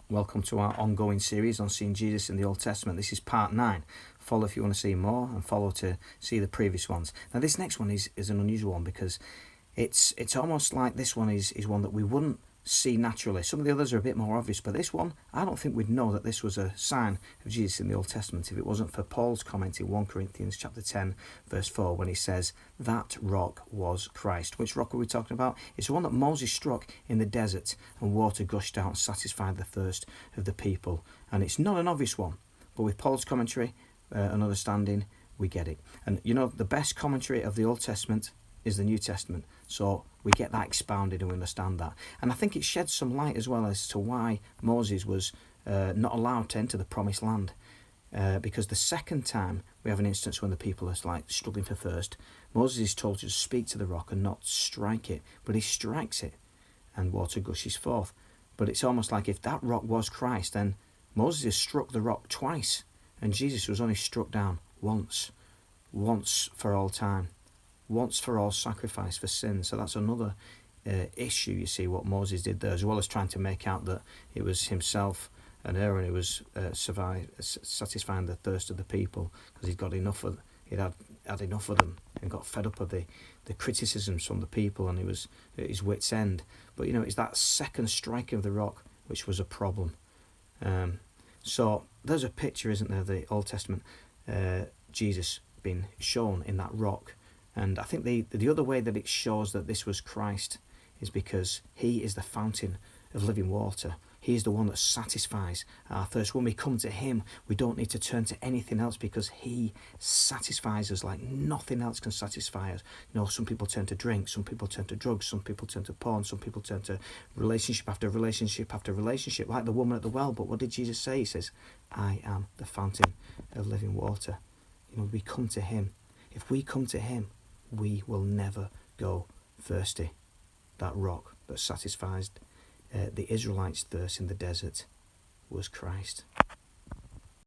Welcome to our ongoing series on seeing Jesus in the Old Testament. This is part 9. Follow if you want to see more, and follow to see the previous ones. Now this next one is an unusual one because it's almost like this one is one that we wouldn't see naturally. Some of the others are a bit more obvious, but this one, I don't think we'd know that this was a sign of Jesus in the Old Testament if it wasn't for Paul's comment in 1 Corinthians chapter 10 verse 4 when he says that rock was Christ. Which rock are we talking about? It's the one that Moses struck in the desert and water gushed out and satisfied the thirst of the people. And it's not an obvious one, but with Paul's commentary and understanding, we get it. And you know, the best commentary of the Old Testament is the New Testament. So we get that expounded and we understand that. And I think it sheds some light as well as to why Moses was not allowed to enter the promised land. Because the second time we have an instance when the people are like struggling for thirst, Moses is told to speak to the rock and not strike it, but he strikes it and water gushes forth. But it's almost like if that rock was Christ, then Moses has struck the rock twice and Jesus was only struck down once for all time. Once for all sacrifice for sin. So that's another issue, you see, what Moses did there, as well as trying to make out that it was himself and Aaron who was satisfying the thirst of the people because he'd had enough of them and got fed up of the criticisms from the people, and he was at his wit's end. But you know, it's that second strike of the rock which was a problem. So there's a picture, isn't there, of the Old Testament Jesus being shown in that rock. And I think the other way that it shows that this was Christ is because he is the fountain of living water. He is the one that satisfies our thirst. When we come to him, we don't need to turn to anything else because he satisfies us like nothing else can satisfy us. You know, some people turn to drink, some people turn to drugs, some people turn to porn, some people turn to relationship after relationship after relationship, like the woman at the well. But what did Jesus say? He says, I am the fountain of living water. You know, we come to him. If we come to him, we will never go thirsty. That rock that satisfies the Israelites' thirst in the desert was Christ.